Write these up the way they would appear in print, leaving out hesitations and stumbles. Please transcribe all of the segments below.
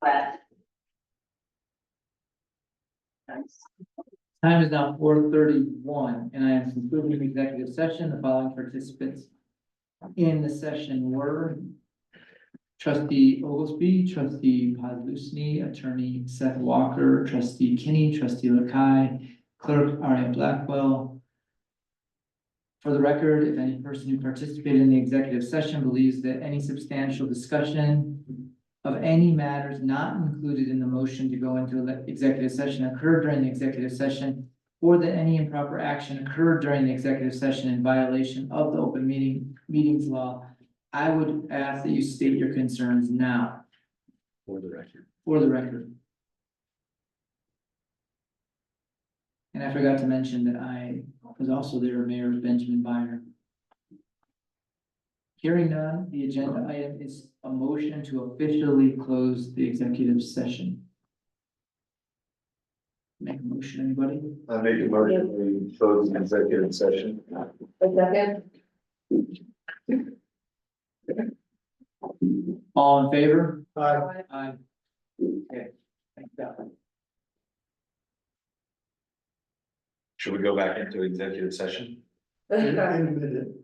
Time is now 4:31, and I am concluding the executive session. The following participants in the session were trustee Oglesby, trustee Podlusny, attorney Seth Walker, trustee Kinney, trustee Lakai, clerk Aria Blackwell. For the record, if any person who participated in the executive session believes that any substantial discussion of any matters not included in the motion to go into the executive session occurred during the executive session, or that any improper action occurred during the executive session in violation of the open meetings law, I would ask that you state your concerns now. For the record. For the record. And I forgot to mention that I was also there, Mayor Benjamin Byer. Hearing none, the agenda item is a motion to officially close the executive session. Make a motion, anybody? I make a motion, we close the executive session. A second. All in favor? Aye. Aye. Okay, thank you. Should we go back into executive session? Okay. In a minute.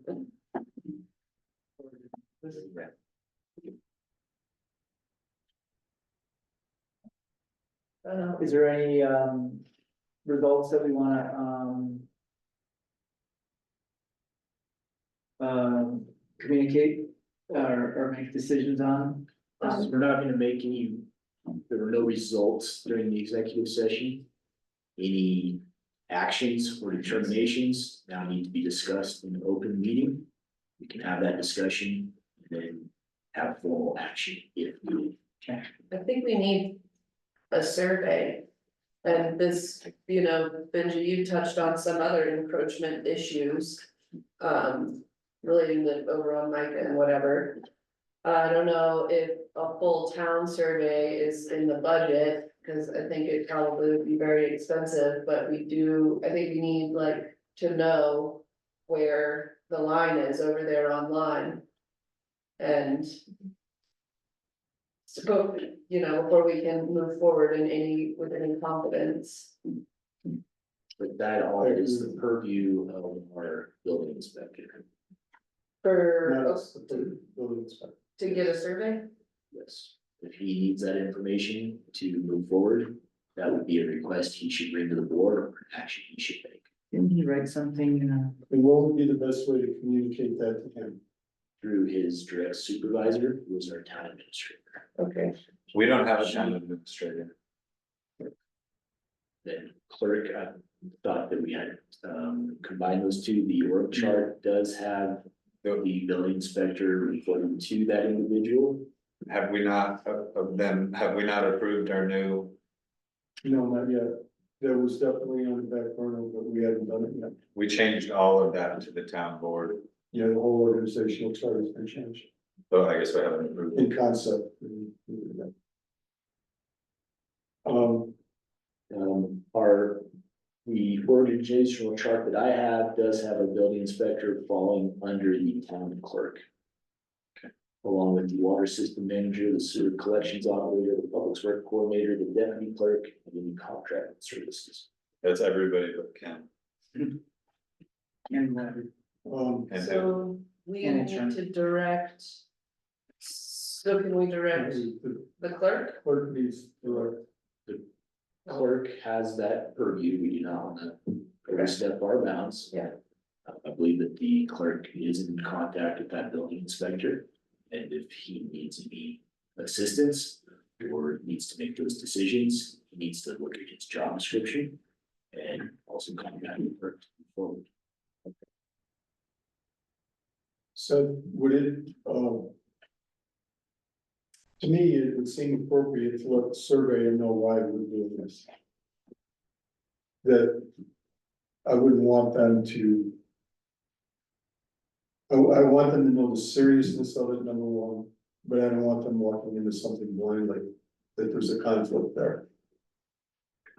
Is there any results that we wanna communicate or make decisions on? We're not gonna make any, there were no results during the executive session. Any actions or determinations now need to be discussed in an open meeting. We can have that discussion and then have formal action if needed. I think we need a survey. And this, you know, Benji, you touched on some other encroachment issues. Relating to over on Micah and whatever. I don't know if a full town survey is in the budget, cause I think it probably would be very expensive, but I think we need like to know where the line is over there online. And so, you know, before we can move forward with any confidence. But that all is the purview of our building inspector. To get a survey? Yes, if he needs that information to move forward, that would be a request he should bring to the board or an action he should make. Didn't he write something in a? And what would be the best way to communicate that to him? Through his direct supervisor, who is our town administrator. Okay. We don't have a town administrator. Then clerk, I thought that we had combined those two. The org chart does have the building inspector reporting to that individual. Have we not, have we not approved our new? No, not yet. That was definitely on the back burner, but we haven't done it yet. We changed all of that to the town board, Yeah, the whole organizational chart has been changed so I guess we haven't approved in it. concept. The organizational chart that I have does have a building inspector falling under the town clerk. Okay. Along with the water system manager, the sewer collections operator, the public works coordinator, the deputy clerk, and any contract services. That's everybody but Ken. And whatever. And So we And need adjourn. to direct. So can we direct the clerk? Clerk needs to direct. Clerk has that purview. We do not want to overstep our bounds. Yeah. I believe that the clerk is in contact with that building inspector. And if he needs any assistance or needs to make those decisions, he needs to look at his job description. And also contact the clerk to move forward. So would it, to me, it would seem appropriate to let the surveyor know why we're doing this. That I wouldn't want them to. I want them to know the seriousness of it, number one, but I don't want them walking into something blindly, that there's a conflict there.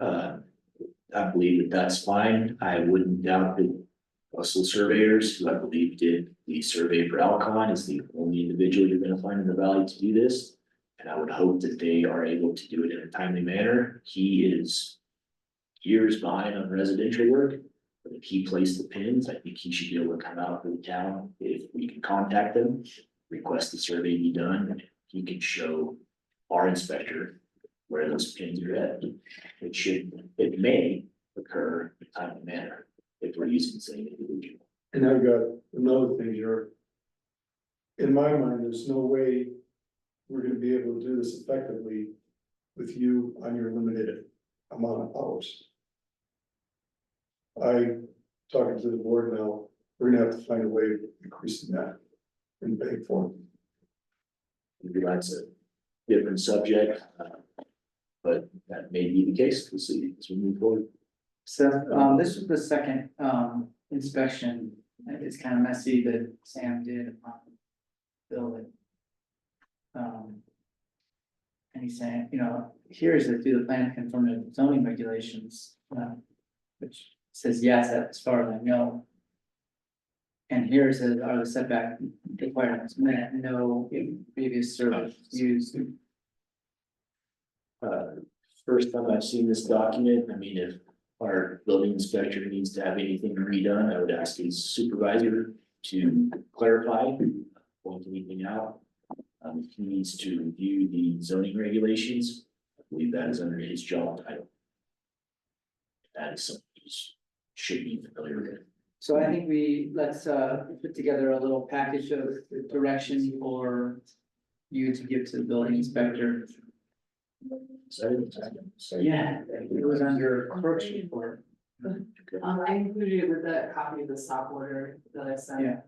I believe that that's fine. I wouldn't doubt that Russell surveyors, who I believe did the survey for Alcon, is the only individual you're gonna find in the valley to do this. And I would hope that they are able to do it in a timely manner. He is years behind on residential work. But if he placed the pins, I think he should be able to come out to the town. If we can contact them, request the survey be done, and he can show our inspector where those pins are at. It may occur in a timely manner if we're using the same individual. And I've got another thing here. In my mind, there's no way we're gonna be able to do this effectively with you on your limited amount of hours. Talking to the board now, we're gonna have to find a way of increasing that and pay for it. Maybe that's a different subject, but that may be the case. We'll see as we move forward. So, this was the second, inspection. It's kind of messy that Sam did on the building. And he's saying, you know, here is it through the plan conform to zoning regulations, which says yes, as far as I know. And here it says, are the setback requirements met, no previous service used. First time I've seen this document, I mean, if our building inspector needs to have anything redone, I would ask his supervisor to clarify, point anything out. If he needs to review the zoning regulations, I believe that is under his job title. That is something he should be familiar with. So I think let's put together a little package of direction for you to give to the building inspector. Yeah, it was under clerk's report. I included it with the copy of the stop order that I sent. Yeah.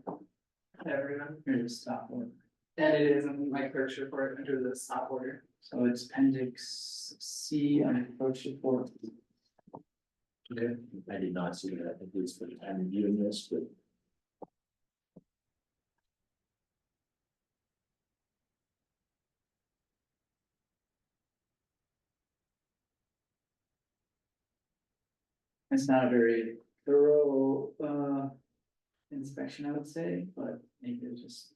To everyone, Here's the stop order. and it is in my clerk's report under the stop order. So it's appendix C on the clerk's report. Okay, I did not see that. I think it's for the time reviewing this, but. It's not a very thorough inspection, I would say, but maybe it's just.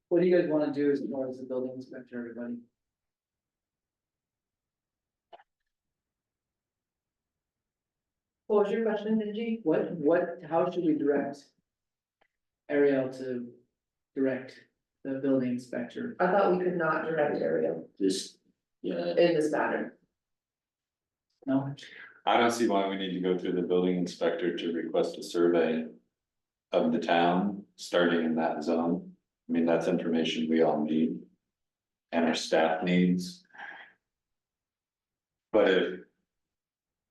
What do you guys want to do as far as the building inspector, everybody? What was your question, Benji? How should we direct Ariel to direct the building inspector? I thought we could not direct Ariel This, yeah, in this matter. No? I don't see why we need to go through the building inspector to request a survey of the town, starting in that zone. I mean, that's information we all need. And our staff needs. But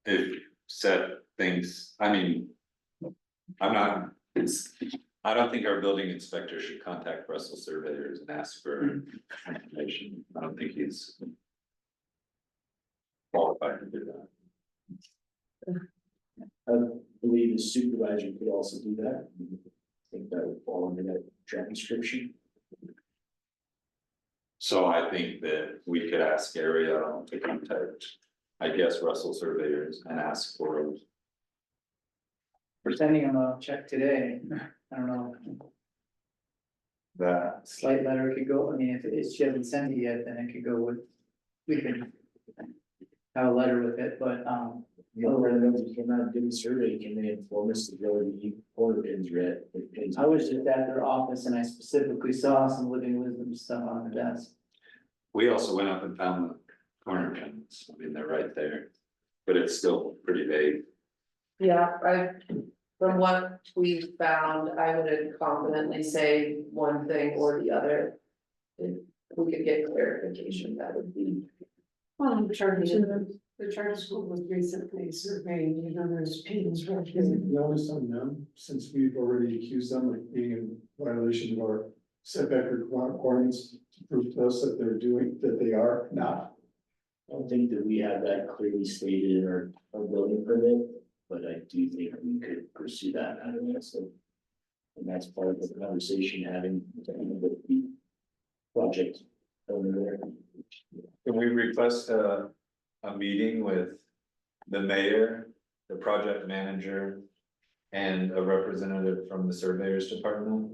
if set things, I mean. I don't think our building inspector should contact Russell surveyors and ask for information. I don't think he's qualified to do that. I believe the supervisor could also do that. I think that would fall under that job description. So I think that we could ask Ariel to contact, I guess, Russell surveyors and ask for. We're sending him a check today. I don't know. That, Slight letter could go, I mean, if she hasn't sent it yet, then it could go with, we can have a letter with it, but, The other residents who cannot do the survey, can they inform us that the order pins read? I was just at their office and I specifically saw some living wisdom stuff on the desk. we also went up and found the corner pins, I mean, they're right there, but it's still pretty vague. Yeah, from what we found, I would confidently say one thing or the other. If we could get clarification, that would be. Well, the charter school was recently surveyed, you know, there's pins right Is there. it the onus on them, since we've already accused them of being in violation of our setback requirements, to prove to us that they are not? I don't think that we have that clearly stated in our building permit, but I do think we could pursue that. I don't know, so. And that's part of the conversation having with the project owner there. Can we request a meeting with the mayor, the project manager, and a representative from the surveyors department?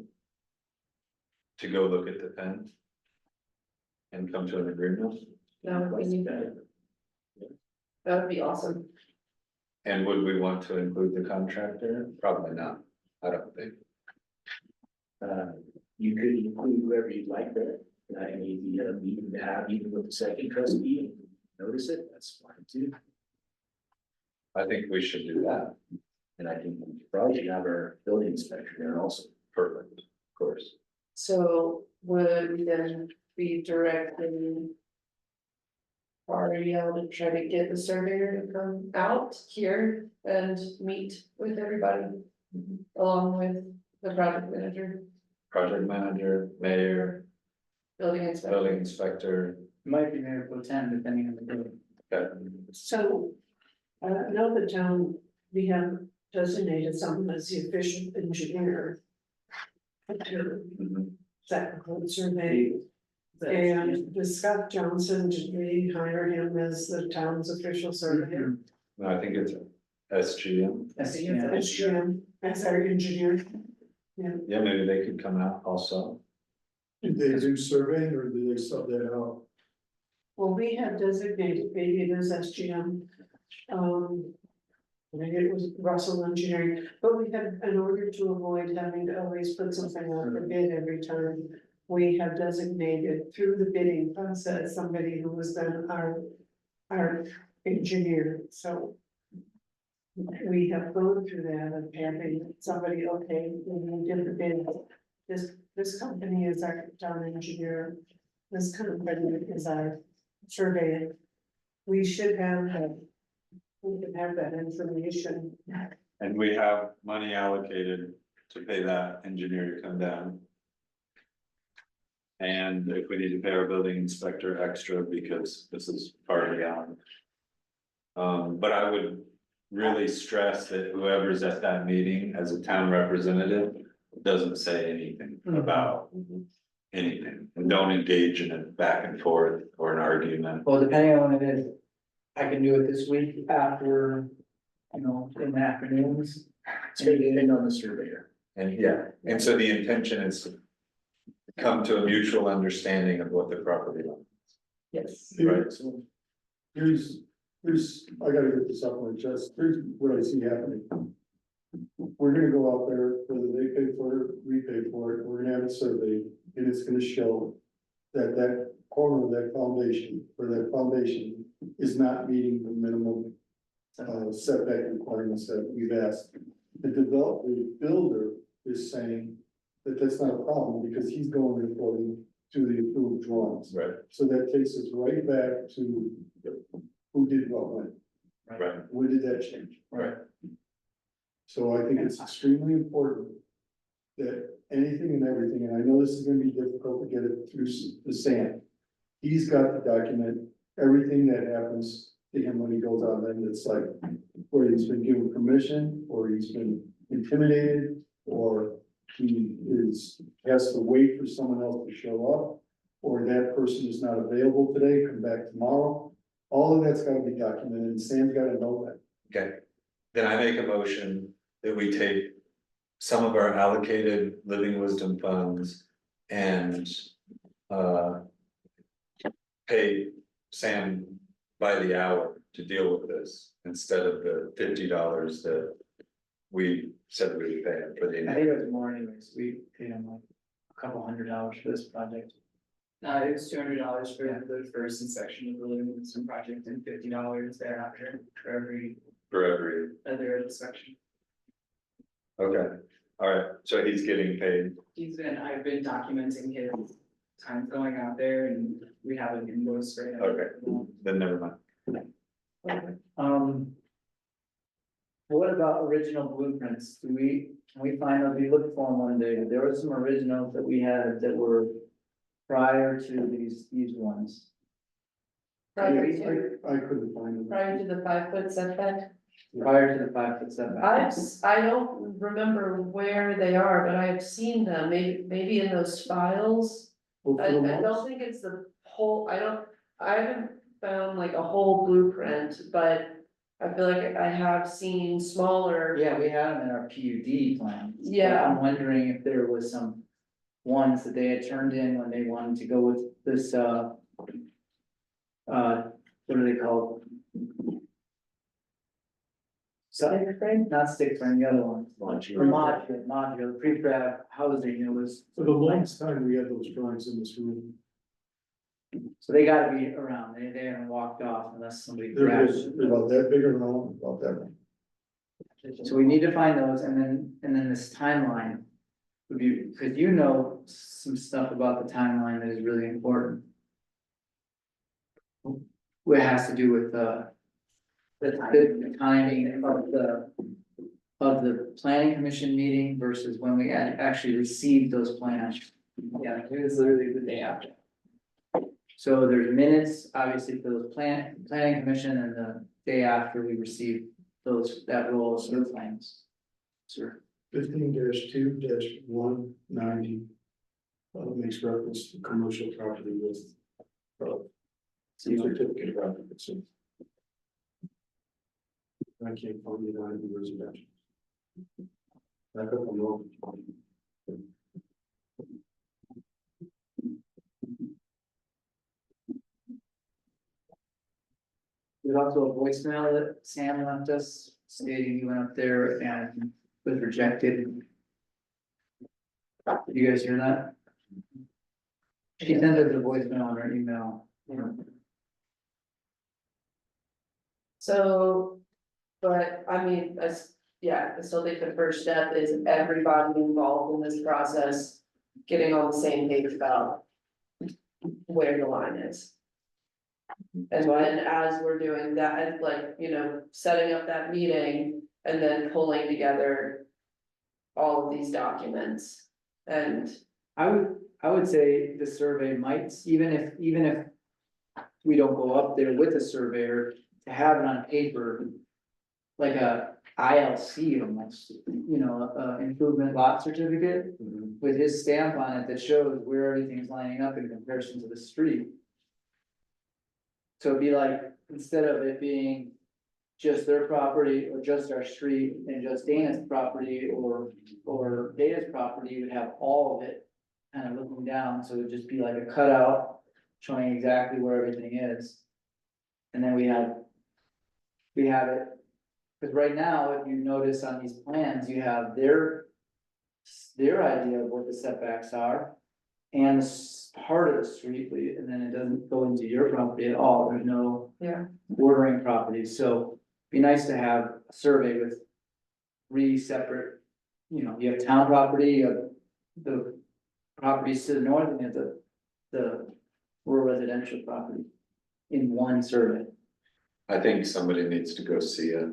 to go look at the pen? And come to an agreement? That would be good. That would be awesome. And would we want to include the contractor? Probably not, I don't think. You could include whoever you'd like there. I need the meeting to have even with the second trustee and notice it, that's fine too. I think we should do that. And I think we probably should have our building inspector there also. Perfect, of course. So would we then be directing Ariel to try to get the surveyor to come out here and meet with everybody along with the project manager, Project manager, mayor, building inspector? building inspector. Might be Mayor Pro Tem, depending on the day. Okay. So, I know the town, we have designated someone as the official engineer. To Mhm. technical survey, and the Scott Johnson, did we hire him as the town's official surveyor? No, I think it's SGM. That's, As GM, as our engineer. Yeah, maybe they could come out also. Did they do surveying or did they sub that out? Well, we have designated, maybe it is SGM. Maybe it was Russell Engineering, but we have, in order to avoid having to always put something out for bid every time. We have designated through the bidding process, somebody who was then our engineer, so. We have gone through that and having somebody, okay, we did the bid. This company is our town engineer, this company is our surveyor. We should have that. We can have that information. And we have money allocated to pay that engineer to come down. And if we need to pay our building inspector extra because this is far beyond. But I would really stress that whoever's at that meeting as a town representative doesn't say anything about anything. And don't engage in a back and forth or an argument. Well, depending on when it is, I can do it this week after, in the afternoons. It's gonna depend on the surveyor. And yeah, and so the intention is to come to a mutual understanding of what the property line. Yes. Right. So here's, I gotta get this off my chest, here's what I see happening. We're gonna go out there, whether they pay for it, we pay for it, we're gonna have a survey, and it's gonna show that corner of that foundation, or that foundation is not meeting the minimum setback requirements that we've asked. The builder is saying that that's not a problem, because he's going according to the approved drawings. Right. So that takes us right back to who did what when. Right. When did that change? Right. So I think it's extremely important that anything and everything, and I know this is gonna be difficult to get it through the sand. He's got to document everything that happens to him when he goes out there, and it's like, where he's been given permission, or he's been intimidated, or has to wait for someone else to show up, or that person is not available today, come back tomorrow. All of that's gotta be documented, and Sam's gotta know that. Okay, then I make a motion that we take some of our allocated living wisdom funds and pay Sam by the hour to deal with this instead of the $50 that we said we would pay him for the. I think it was more anyways, we paid him like a couple $100 for this project. It was $200 for the first inspection of the living wisdom project and $50 thereafter for every other inspection. Okay, all right, so he's getting paid. I've been documenting his time going out there and we have an invoice for him. Okay. Then never mind. What about original blueprints? Can we find out, we looked for them one day, there were some originals that we had that were prior to these ones. Prior to, I couldn't find it. prior to the 5-foot setback? Prior to the 5-foot setback. I don't remember where they are, but I've seen them, maybe in those files. Well, I for the don't most- think it's the whole, I haven't found like a whole blueprint, but I feel like I have seen smaller. Yeah, we had them in our PUD plan. Yeah. I'm wondering if there was some ones that they had turned in when they wanted to go with this, what are they called? Stick frame, not stick frame, the other one. Launching. Or modular, prefab housing, it was, For the longest time, we had those drawings in this room. so they gotta be around, they haven't walked off unless somebody They're grabs it. about that big around, about that one. So we need to find those, and then this timeline would be, because you know some stuff about the timeline that is really important. What has to do with the timing of the planning commission meeting versus when we actually received those plans. Yeah, it was literally the day after. So there's minutes, obviously, for those planning commission, and the day after we received that roll of the plans. Sir, 15-2-190. Makes reference to commercial property with. Certificate of occupancy. I can't find it on the residential. Back up on the. there's also a voicemail that Sam left us stating he went up there and was rejected. Did you guys hear that? She sent us a voicemail on her email. So, but I mean, I still think the first step is everybody involved in this process getting on the same page about where the line is. And then as we're doing that, and like, setting up that meeting and then pulling together all of these documents and. I would say the survey might, even if we don't go up there with a surveyor, to have it on paper. Like a ILC almost, improvement lot certificate with his stamp on it that shows where everything's lining up in comparison to the street. So it'd be like, instead of it being just their property or just our street and just Dana's property or Dana's property, you would have all of it kind of looking down, so it would just be like a cutout showing exactly where everything is. And then we have it, because right now, if you notice on these plans, you have their idea of what the setbacks are and part of the street, and then it doesn't go into your property at all, there's no bordering properties, so be nice to have a survey with 3 separate, you have town property, you have the properties to the north, and you have the rural residential property in one survey. I think somebody needs to go see it.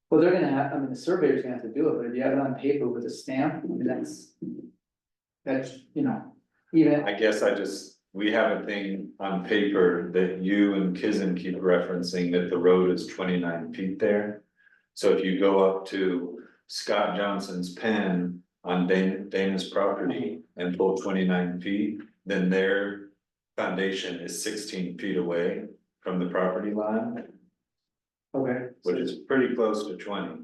Well, they're gonna have, the surveyor's gonna have to do it, but if you have it on paper with a stamp, that's, even, I guess we have a thing on paper that you and Kizen keep referencing that the road is 29 feet there. So if you go up to Scott Johnson's pen on Dana's property and pull 29 feet, then their foundation is 16 feet away from the property line, okay. which is pretty close to 20.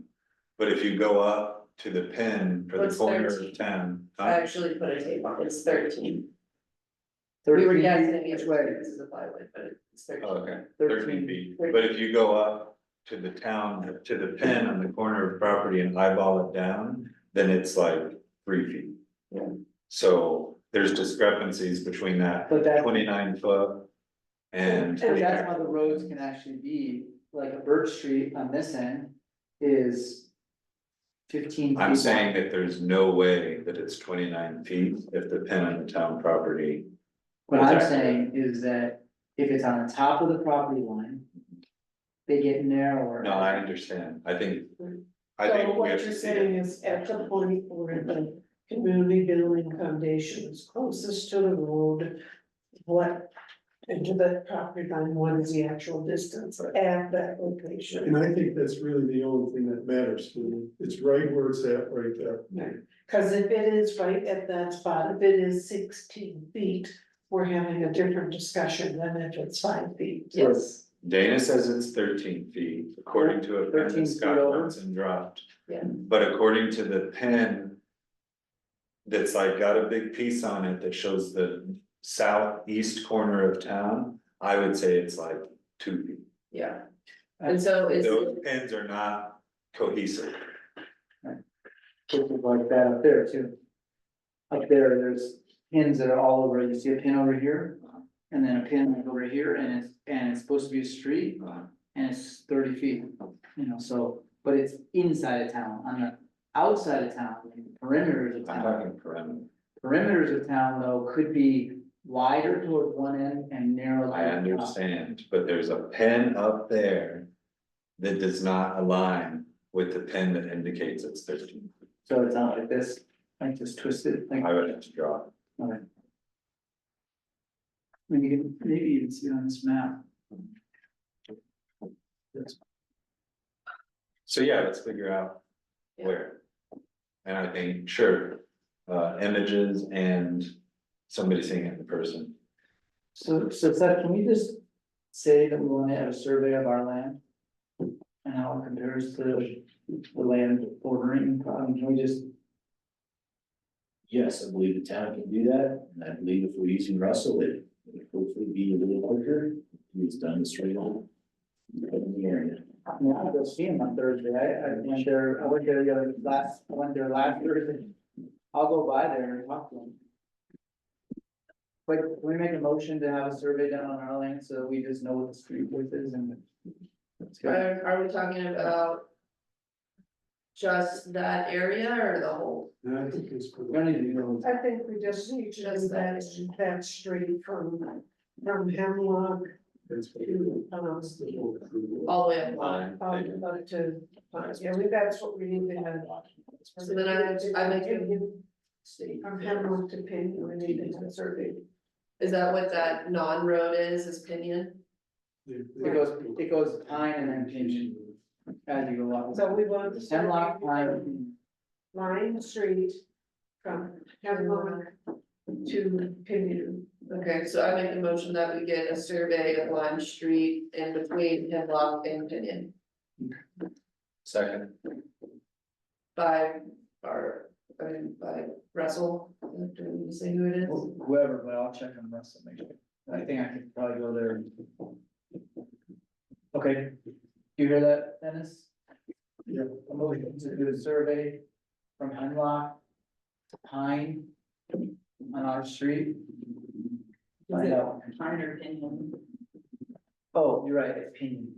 But if you go up to the pen for the What's corner 13? of 10. I actually put a tape on, it's 13. We were 13 guessing feet each each way, way. this is a plywood, but it's 13. Oh, okay, 13 13 feet, but if you go up to the town, to the pen on the corner of property and eyeball it down, then it's like 3 feet. Yeah. So there's discrepancies between that But that, 29 foot and. but that's how the roads can actually be, like a Birch Street on this end is 15 feet. I'm saying wide. that there's no way that it's 29 feet if the pen on the town property. What is I'm accurate. saying is that if it's on the top of the property line, they get narrower. No, I understand, I think So we what have you're to see saying it. is at the point where the community building foundation is closest to the road, what, into that property line, what is the actual distance at that location? And I think that's really the only thing that matters to me. It's right where it's at, right there. Cause if it is right at that spot, if it is 16 feet, we're having a different discussion than if it's 5 feet. Yes, Dana says it's 13 feet, according to a pen 13 that Scott feet over. Johnson dropped. Yeah. But according to the pen. that's like got a big piece on it that shows the southeast corner of town, I would say it's like 2 feet. Yeah. And so it's, Those pins are not cohesive. Places like that up there too. Up there, there's pins that are all over, you see a pin over here, and then a pin like over here, and it's supposed to be a street, and it's 30 feet, you know, so, but it's inside of town, on the outside of town, like the perimeters of I'm town. talking perimeter. Perimeters of town, though, could be wider toward one end and narrower. I understand, but there's a pin up there that does not align with the pin that indicates it's 13. So it's not like this, like just twisted, like, I would have to draw it. okay. I mean, you can maybe even see it on this map. So yeah, let's figure out where. And I think, sure, images and somebody seeing it in person. So Seth, can we just say that we want to have a survey of our land? And how it compares to the land bordering, can we just, Yes, I believe the town can do that, and I believe if we're using Russell, it would hopefully be a little quicker. It's done this right on. In the area. I mean, I'll go see him on Thursday, I went there I went there last Thursday. I'll go by there and talk to him. But can we make a motion to have a survey done on our land, so we just know what the street width is and. Let's go. are we talking about just that area or the whole? And I think it's. We're gonna need to go. I think we just need to do that street from Hemlock to, All the way up? to, yeah, that's what we need to have. So then I make it, From Hemlock to Pin, we need to have a survey. is that what that non-road is Pinion? It goes pine and then pinch as you go up. So we want the Hemlock, pine, line street from Hemlock to Pinion. Okay, so I make the motion that we get a survey of Lime Street in between Hemlock and Pinion Second, by by Russell, do we need to say who it is? whoever, but I'll check on Russell, make sure. I think I could probably go there. Okay, you hear that, Dennis? Yeah. A motion to do a survey from Hemlock to Pine on our street. Find out. Pine or Pinion? Oh, you're right, it's Pinion,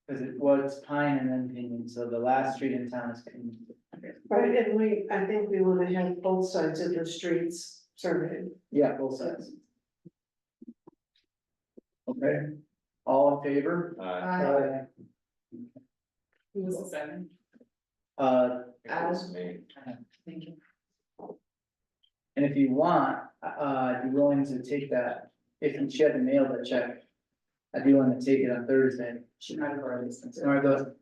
because it was Pine and then Pinion, so the last street in town is Pinion. Right, and I think we wanna have both sides of the streets surveyed. Yeah, both sides. Okay, all in favor? Who was the second? it was me. Thank you. And if you want, I'd be willing to take that, if she had to mail the check. I'd be willing to take it on Thursday. She might have already sent it. Or go,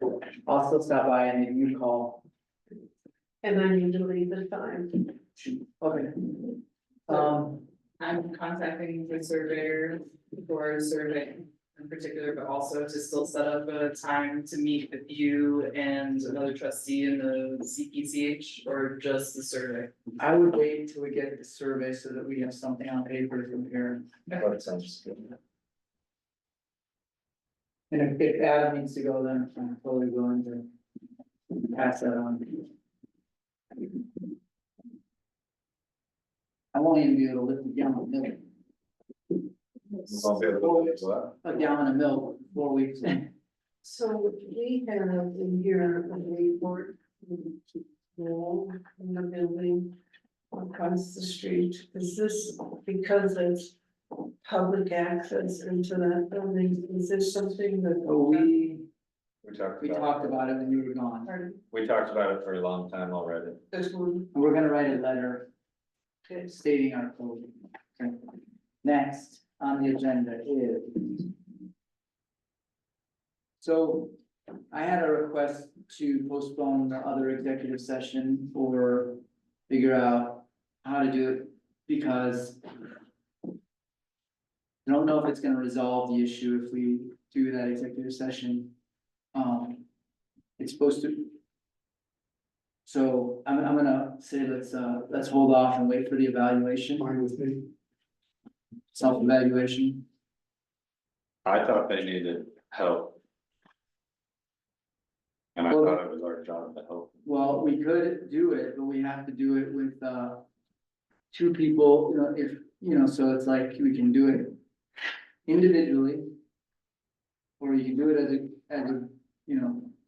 I'll still stop by and then you call. And I need to leave the time. Okay. I'm contacting the surveyor for a survey in particular, but also to still set up a time to meet with you and another trustee in the CPCH or just the survey. I would wait until we get the survey so that we have something on paper to compare. That sounds good. And if Adam needs to go, then I'm totally willing to pass that on. I won't even be able to lift a gallon of milk, Won't be able to do what? a gallon of milk, 4 weeks. So we have in here a report. Wall in the building across the street. Is this because it's public access into that building? Is this something that? Oh, we We talked about it when you were gone. Pardon? We talked about it for a long time already. This one. And we're gonna write a letter stating our closing. Okay. Next on the agenda is. So I had a request to postpone the other executive session or figure out how to do it because. I don't know if it's gonna resolve the issue if we do that executive session. It's supposed to. So I'm gonna say let's hold off and wait for the evaluation, Fine with me. self-evaluation. I thought they needed help. And I Well- thought it was our job to help. Well, we could do it, but we have to do it with, two people, if, so it's like we can do it individually. Or you can do it as a,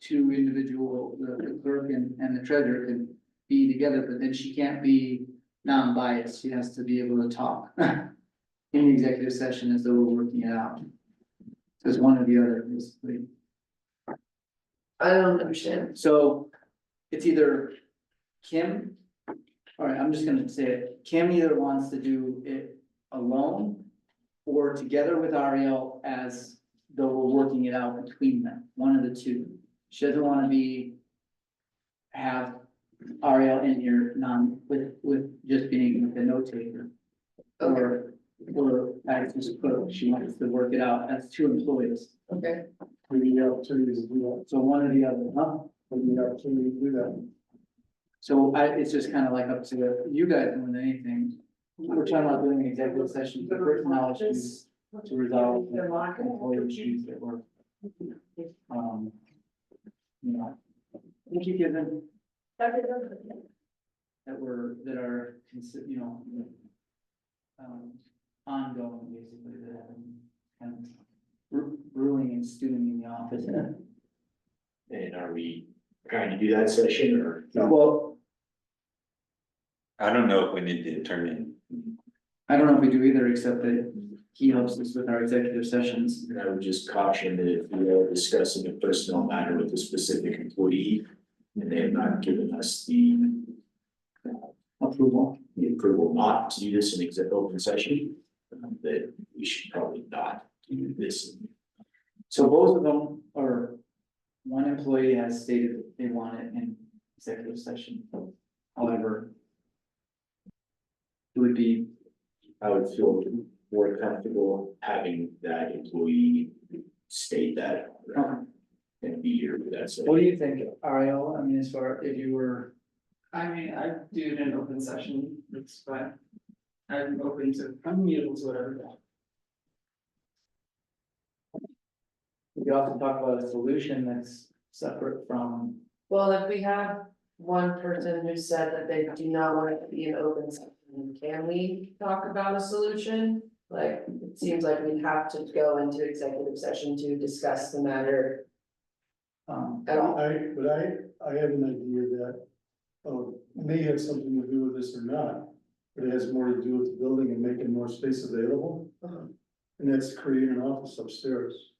two individual, the clerk and the treasurer can be together, but then she can't be non-biased, she has to be able to talk. In the executive session as though we're working it out. So it's one or the other, basically. I don't understand. So it's either Kim, all right, I'm just gonna say it, Kim either wants to do it alone or together with Ariel as though we're working it out between them, one of the two. She doesn't wanna have Ariel in here with just being the note taker. Or as just clerk, she wants to work it out as two employees, Okay, We need the opportunity to do that, so one or the other, huh? we need the opportunity to do that. So it's just kind of like up to you guys more than anything. We're talking about doing an executive session for personnel issues to resolve the employee issues that were. Thank you, given that are, ongoing, basically, that have been kind of brewing and stewing in the office. And are we trying to do that session or? Well, I don't know if we need the attorney. I don't know if we do either, except that he helps us with our executive sessions. And I would just caution that if we are discussing a personnel matter with a specific employee, and they have not given us the Approval. approval not to do this in open session, that we should probably not do this. So both of them, or one employee has stated that they want it in executive session. However, it would be, I would feel more comfortable having that employee state that and be here with that. So what do you think, Ariel? I mean, as far if you were, I mean, I do it in open session, it's fine. I'm open to, I'm amenable to whatever. we could also talk about a solution that's separate from, well, if we have one person who said that they do not want it to be an open session, can we talk about a solution? Like, it seems like we'd have to go into executive session to discuss the matter at all. I have an idea that, may have something to do with this or not, but it has more to do with the building and making more space available. And that's creating an office upstairs.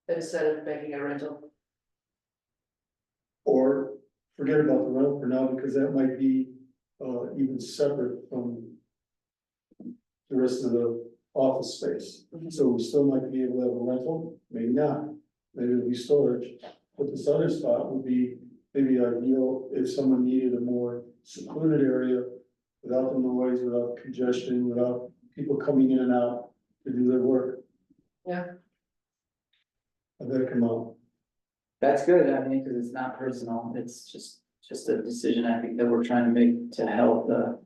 Instead of making a rental. Or forget about the rental for now, because that might be, even separate from the rest of the office space. So we still might be able to have a rental, maybe not, maybe it'll be storage. But this other spot would be maybe ideal if someone needed a more secluded area without the noise, without congestion, without people coming in and out to do their work. Yeah. I better come out. that's good, I mean, because it's not personal, it's just a decision I think that we're trying to make to help the.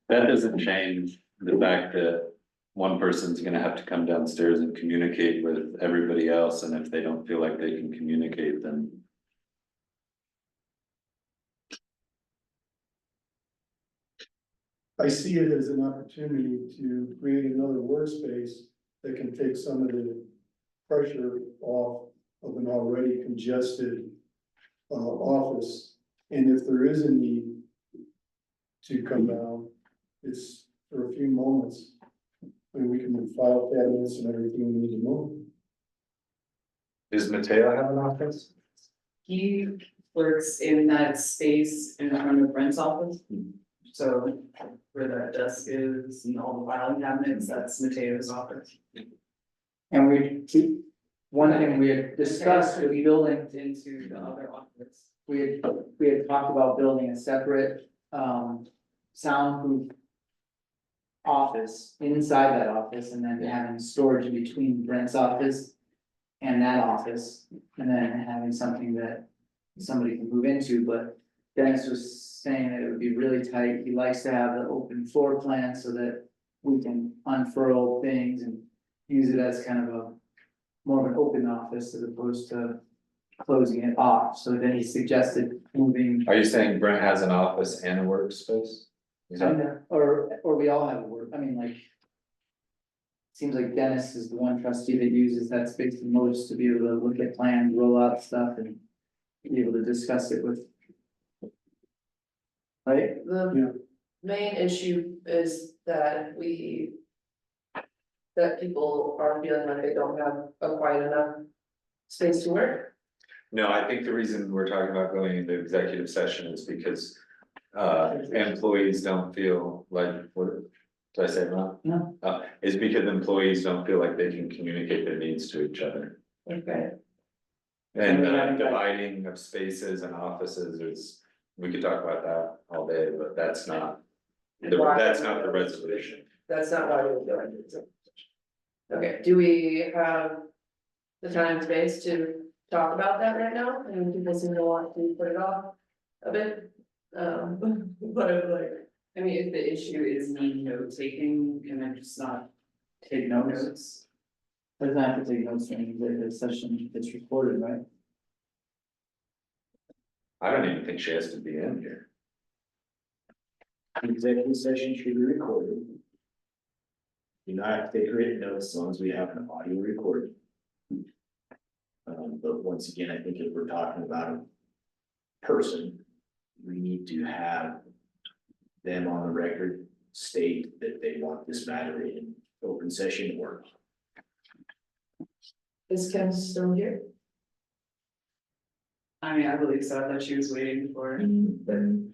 That doesn't change the fact that one person's gonna have to come downstairs and communicate with everybody else, and if they don't feel like they can communicate, then. I see it as an opportunity to create another workspace that can take some of the pressure off of an already congested office. And if there is a need to come down, it's for a few moments. And we can move file cabinets and everything we need to move. Does Mateo have an office? He works in that space in front of Brent's office. So where that desk is and all the filing cabinets, that's Mateo's office. And one thing we had discussed with building, Into the other office. we had talked about building a separate, soundproof office inside that office, and then having storage between Brent's office and that office, and then having something that somebody can move into, but Dennis was saying that it would be really tight. He likes to have the open floor plan so that we can unfurl things and use it as kind of a more of an open office as opposed to closing it off. So then he suggested moving. Are you saying Brent has an office and a workspace? Is that- Kinda, or we all have a work, I mean, like. Seems like Dennis is the one trustee that uses that space the most to be able to look at plans, roll out stuff and. Be able to discuss it with. Right? The main issue is that that people are feeling like they don't have a quite enough space to work. No, I think the reason we're talking about going into executive session is because employees don't feel like, what, did I say it wrong? No. Is because employees don't feel like they can communicate their needs to each other. Okay. And Yeah. dividing of spaces and offices is, we could talk about that all day, but that's not. That's not the resolution. That's not why we're doing it. Okay, do we have the time and space to talk about that right now? And people seem to want to put it off a bit. But I'm like, I mean, if the issue is me note taking, can I just not Take take notes. notes? Doesn't have to take notes during the session that's recorded, right? I don't even think she has to be in here. The executive session should be recorded. Do not have to take written notes as long as we have an audio recording. But once again, I think if we're talking about a person, we need to have them on the record state that they want this matter in open session or. is Kim still here? I mean, I believe so, I thought she was waiting for. And then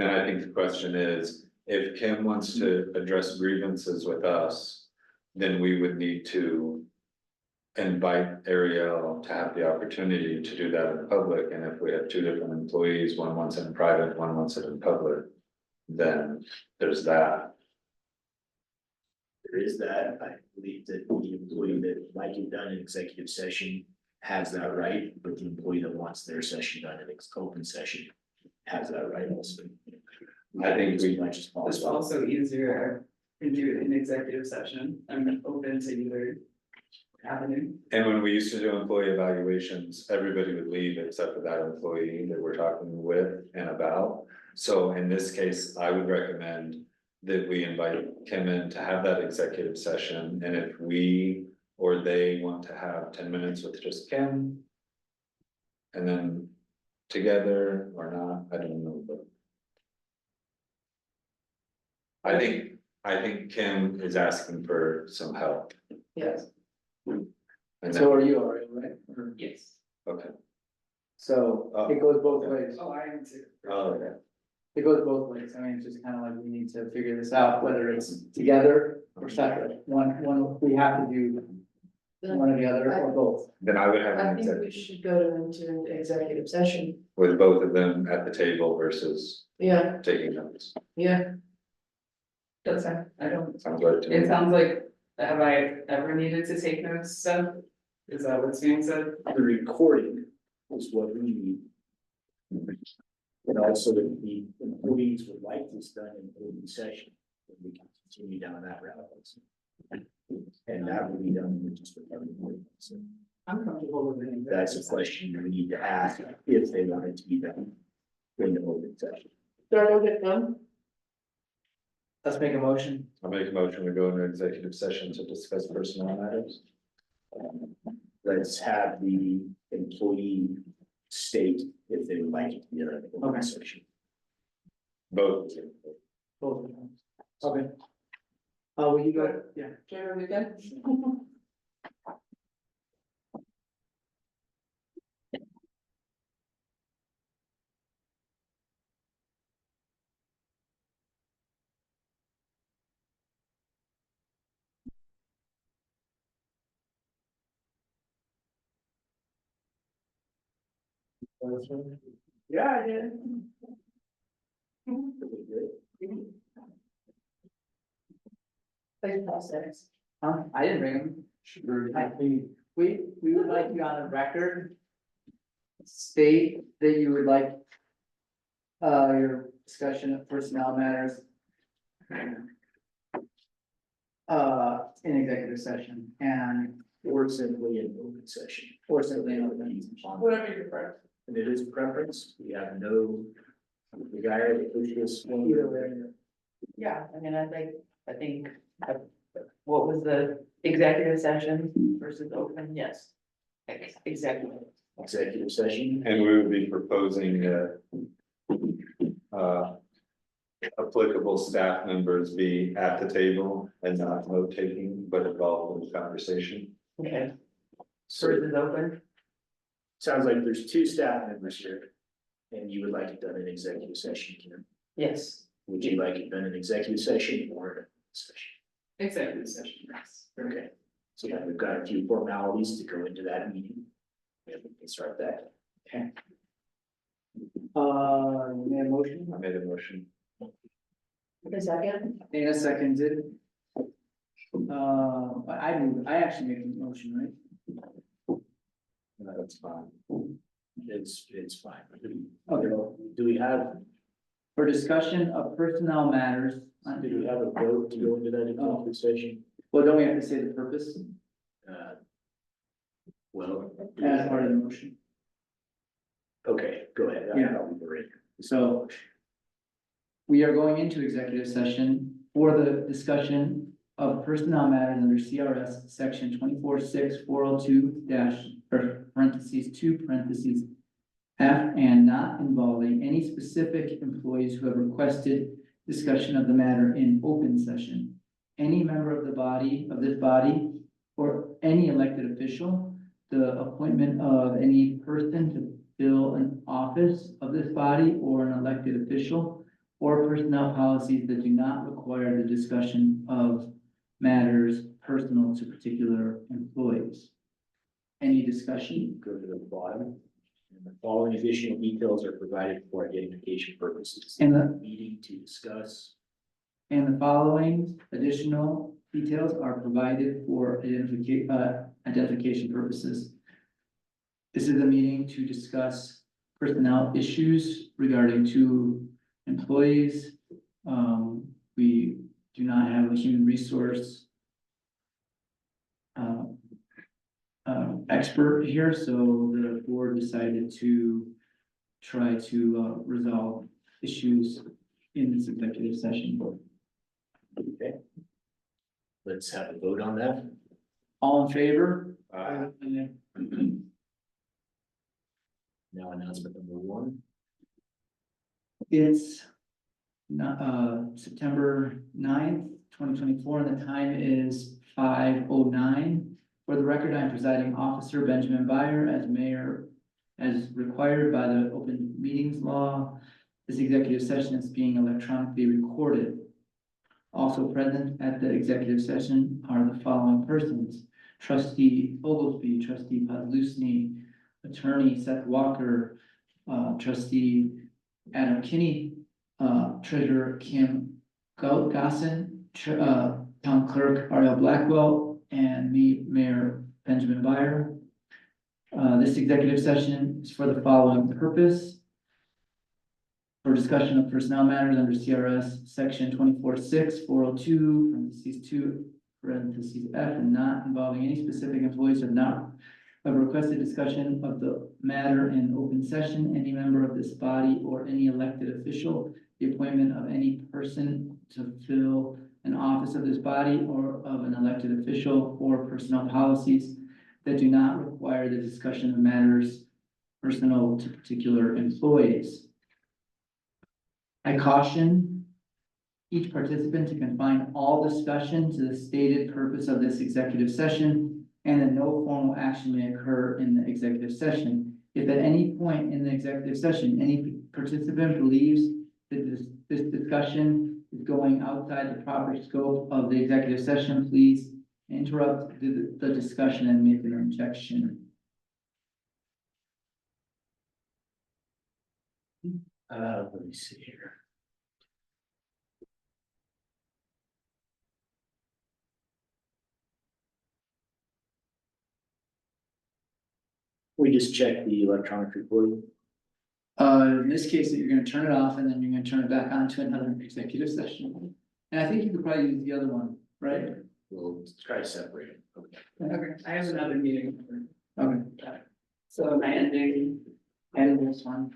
I think the question is, if Kim wants to address grievances with us, then we would need to. Invite Ariel to have the opportunity to do that in public, and if we have two different employees, one wants it in private, one wants it in public. Then there's that. There is that, I believe that the employee that like it done in executive session has that right, but the employee that wants their session done in open session has that right also. I think we- As much as It's possible. also easier to do it in executive session, I'm open to either avenue. And when we used to do employee evaluations, everybody would leave except for that employee that we're talking with and about. So in this case, I would recommend that we invite Kim in to have that executive session, and if we or they want to have 10 minutes with just Kim. And then together or not, I don't know, but. I think Kim is asking for some help. Yes. And So are you already, right? Or- Yes. okay, So it goes both ways. Oh, I am too. okay, It goes both ways. I mean, it's just kind of like we need to figure this out, whether it's together or separate. One, we have to do one or the other or both. then I would have I an think we executive should go into an executive session. with both of them at the table versus Yeah, taking notes. yeah. That's fine, I don't, Sounds right to me. it sounds like, have I ever needed to take notes stuff? Is that what's being said? The recording is what we need. And also if the employees would like this done in open session, then we can continue down that route also. And that will be done with just with everyone. So I'm comfortable with it. that's a question we need to ask if they want it to be done in the open session. Start with it done. Let's make a motion. I'll make a motion to go into executive session to discuss personnel matters. Let's have the employee state if they would like it to be done in the open Okay. session. Both. Both of them. Okay. Will you go? Yeah. January weekend? Yeah, I did. Thank you, I didn't bring them. We would like you on the record state that you would like your discussion of personnel matters in executive session and, Or simply an open session. or simply in open. Whatever you prefer. And it is preference, we have no desire to push this one. Either way. Yeah, I mean, I think, what was the executive session versus open, yes. Executive. Executive session, And we would be proposing that. Applicable staff members be at the table and not note taking, but involved in the conversation. Okay, so versus open, sounds like there's two staff members here. And you would like it done in executive session, Kim. yes. Would you like it done in executive session or in open session? Executive session, yes. Okay, so yeah, we've got a few formalities to go into that meeting. And we can start that. You made a motion? I made a motion. The second, Dana seconded. I actually made a motion, right? No, that's fine. It's fine. Okay. Do we have, For discussion of personnel matters. do we have a vote to go into that executive session? Well, don't we have to say the purpose Well. as part of the motion? Okay, go ahead. Yeah. So we are going into executive session for the discussion of personnel matters under CRS section 246402 dash, or parentheses 2 parentheses F, and not involving any specific employees who have requested discussion of the matter in open session. Any member of this body, or any elected official, the appointment of any person to fill an office of this body or an elected official, or personnel policies that do not require the discussion of matters personal to particular employees. Any discussion? Go to the bottom. And the following additional details are provided for identification purposes. And the Meeting to discuss. And the following additional details are provided for identification purposes. This is a meeting to discuss personnel issues regarding two employees. We do not have a human resource expert here, so the board decided to try to resolve issues in this executive session. Okay. Let's have a vote on that. All in favor? Now announcement number 1. It's September 9th, 2024, and the time is 5:09. For the record, I am presiding officer Benjamin Byer as mayor, as required by the open meetings law. This executive session is being electronically recorded. Also present at the executive session are the following persons: Trustee Oglesby, Trustee Podlusny, Attorney Seth Walker, Trustee Adam Kinney, Treasurer Kim Gossin, Town Clerk Ariel Blackwell, and me, Mayor Benjamin Byer. This executive session is for the following purpose: for discussion of personnel matters under CRS section 246402, parentheses 2, parentheses F, and not involving any specific employees have requested discussion of the matter in open session. Any member of this body or any elected official, the appointment of any person to fill an office of this body or of an elected official, or personnel policies that do not require the discussion of matters personal to particular employees. I caution each participant to confine all discussion to the stated purpose of this executive session, and that no formal action may occur in the executive session. If at any point in the executive session, any participant believes that this discussion is going outside the proper scope of the executive session, please interrupt the discussion and make an objection. Let me see here. We just check the electronic recording. In this case, you're gonna turn it off and then you're gonna turn it back on to another executive session. And I think you could probably use the other one, right? We'll try to separate it. Okay. Okay, I have another meeting. Okay. So am I ending? And this one.